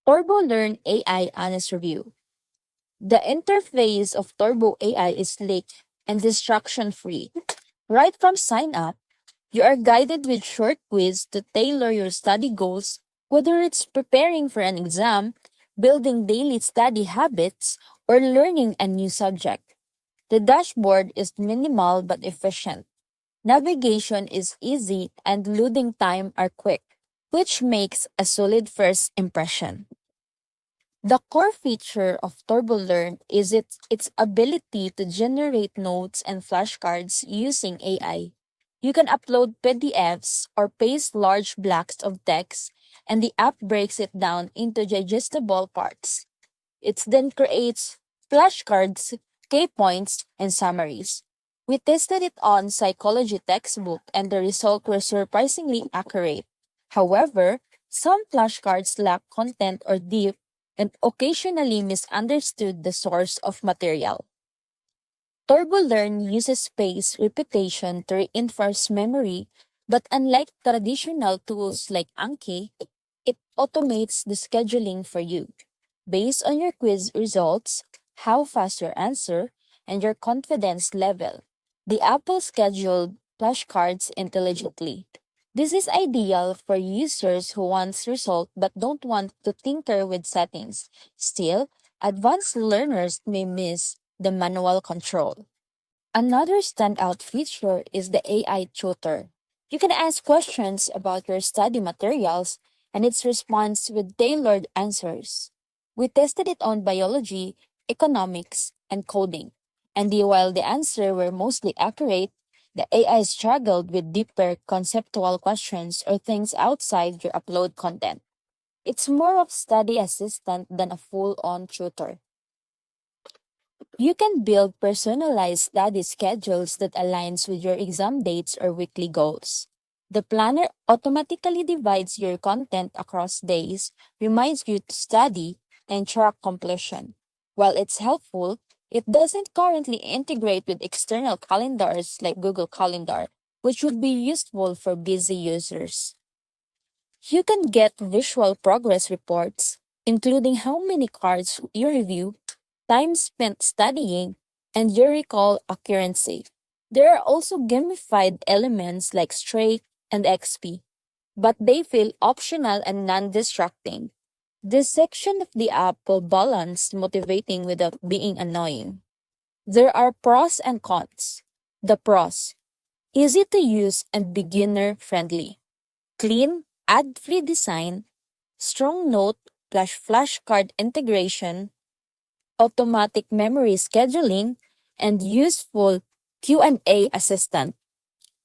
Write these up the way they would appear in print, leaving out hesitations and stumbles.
Turbolearn AI Honest Review. The interface of Turbo AI is slick and distraction free. Right from sign up, you are guided with short quiz to tailor your study goals, whether it's preparing for an exam, building daily study habits, or learning a new subject. The dashboard is minimal but efficient. Navigation is easy and loading time are quick, which makes a solid first impression. The core feature of TurboLearn is its ability to generate notes and flashcards using AI. You can upload PDFs or paste large blocks of text, and the app breaks it down into digestible parts. It then creates flashcards, key points, and summaries. We tested it on psychology textbook and the results were surprisingly accurate. However, some flashcards lack content or deep and occasionally misunderstood the source of material. TurboLearn uses spaced repetition to reinforce memory, but unlike traditional tools like Anki, it automates the scheduling for you. Based on your quiz results, how fast you answer, and your confidence level, the app will schedule flashcards intelligently. This is ideal for users who want results but don't want to tinker with settings. Still, advanced learners may miss the manual control. Another standout feature is the AI tutor. You can ask questions about your study materials and it responds with tailored answers. We tested it on biology, economics, and coding. While the answers were mostly accurate, the AI struggled with deeper conceptual questions or things outside your upload content. It's more of study assistant than a full-on tutor. You can build personalized study schedules that aligns with your exam dates or weekly goals. The planner automatically divides your content across days, reminds you to study, and track completion. While it's helpful, it doesn't currently integrate with external calendars like Google Calendar, which would be useful for busy users. You can get visual progress reports, including how many cards you review, time spent studying, and your recall accuracy. There are also gamified elements like Stray and XP, but they feel optional and non distracting. This section of the app will balance motivating without being annoying. There are pros and cons. The pros: easy to use and beginner friendly, clean, ad free design, strong note flashcard integration, automatic memory scheduling, and useful Q&A assistant.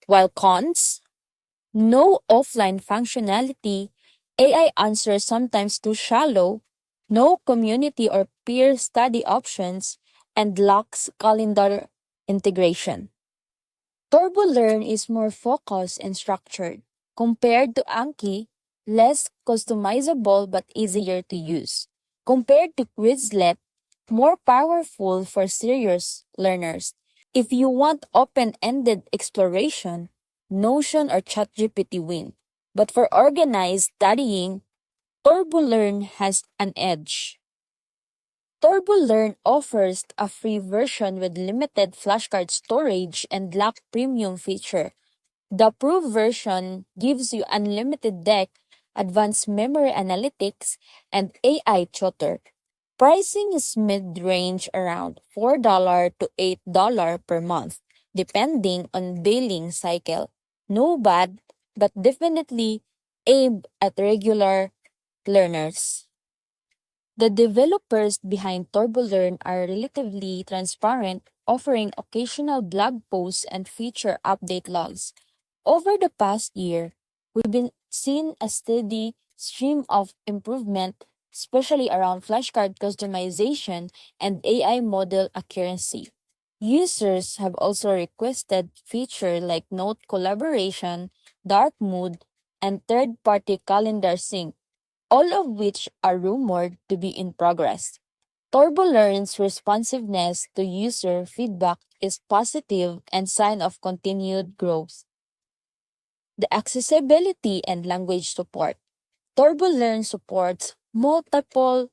While cons, no offline functionality, AI answers sometimes too shallow, no community or peer study options, and lacks calendar integration. TurboLearn is more focused and structured. Compared to Anki, less customizable but easier to use. Compared to Quizlet, more powerful for serious learners. If you want open-ended exploration, Notion or ChatGPT win. But for organized studying, TurboLearn has an edge. TurboLearn offers a free version with limited flashcard storage and lack premium feature. The Pro version gives you unlimited deck, advanced memory analytics, and AI tutor. Pricing is mid-range around $4 to $8 per month, depending on billing cycle. No bad, but definitely aimed at regular learners. The developers behind TurboLearn are relatively transparent, offering occasional blog posts and feature update logs. Over the past year, we've been seeing a steady stream of improvement, especially around flashcard customization and AI model accuracy. Users have also requested features like note collaboration, dark mode, and third-party calendar sync, all of which are rumored to be in progress. TurboLearn's responsiveness to user feedback is positive and sign of continued growth. The accessibility and language support. TurboLearn supports Multiple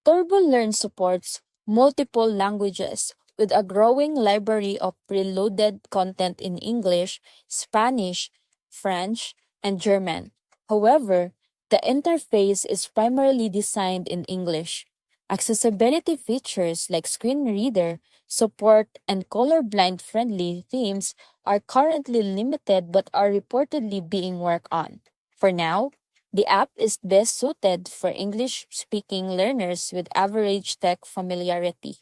Turbolearn supports multiple languages with a growing library of preloaded content in English, Spanish, French, and German. However, the interface is primarily designed in English. Accessibility features like screen reader, support, and colorblind friendly themes are currently limited but are reportedly being worked on. For now, the app is best suited for English speaking learners with average tech familiarity.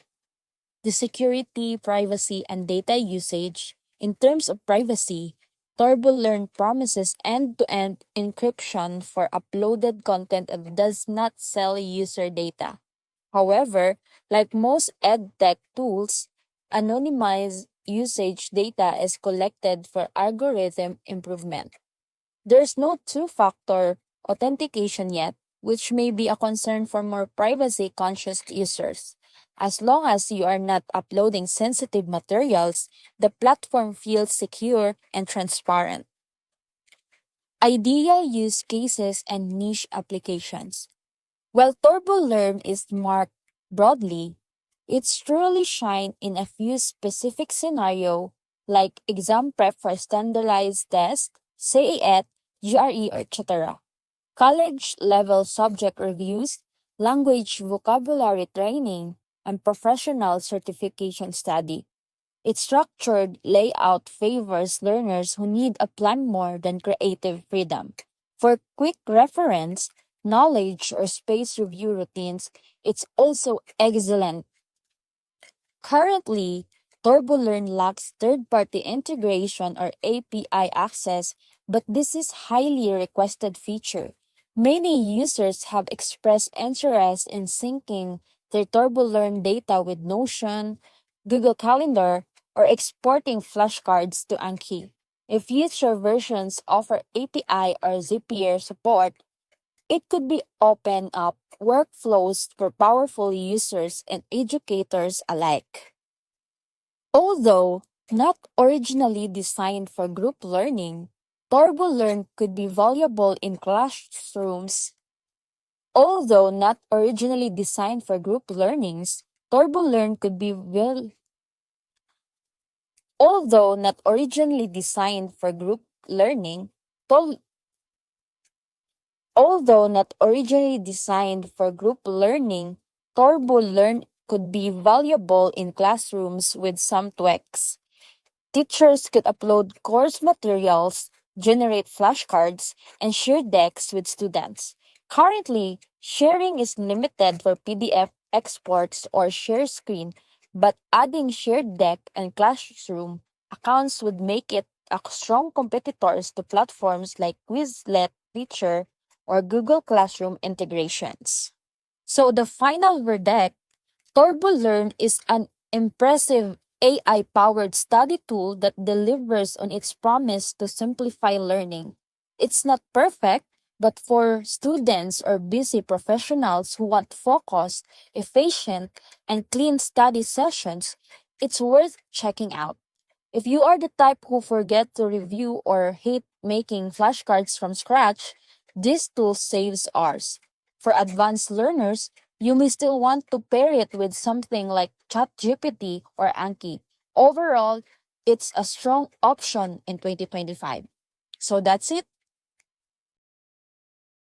The security, privacy, and data usage. In terms of privacy, TurboLearn promises end to end encryption for uploaded content and does not sell user data. However, like most edtech tools, anonymized usage data is collected for algorithm improvement. There's no two-factor authentication yet, which may be a concern for more privacy-conscious users. As long as you are not uploading sensitive materials, the platform feels secure and transparent. Ideal use cases and niche applications. While TurboLearn is marked broadly, it's truly shine in a few specific scenarios like exam prep for standardized tests, CAT, GRE, or etc. College level subject reviews, language vocabulary training, and professional certification study. Its structured layout favors learners who need a plan more than creative freedom. For quick reference, knowledge, or space review routines, it's also excellent. Currently, TurboLearn lacks third-party integration or API access, but this is highly requested feature. Many users have expressed interest in syncing their TurboLearn data with Notion, Google Calendar, or exporting flashcards to Anki. If future versions offer API or Zapier support, it could be open up workflows for powerful users and educators alike. Although not originally designed for group learning, TurboLearn could be valuable in classrooms. Although not originally designed for group learnings, TurboLearn could be well. Although not originally designed for group learning, Tol- although not originally designed for group learning, TurboLearn could be valuable in classrooms with some tweaks. Teachers could upload course materials, generate flashcards, and share decks with students. Currently, sharing is limited for PDF exports or share screen, but adding shared deck and classroom accounts would make it a strong competitors to platforms like Quizlet, Teacher, or Google Classroom integrations. So the final verdict, TurboLearn is an impressive AI powered study tool that delivers on its promise to simplify learning. It's not perfect, but for students or busy professionals who want focused, efficient, and clean study sessions, it's worth checking out. If you are the type who forget to review or hate making flashcards from scratch, this tool saves hours. For advanced learners, you may still want to pair it with something like ChatGPT or Anki. Overall, it's a strong option in 2025. So that's it.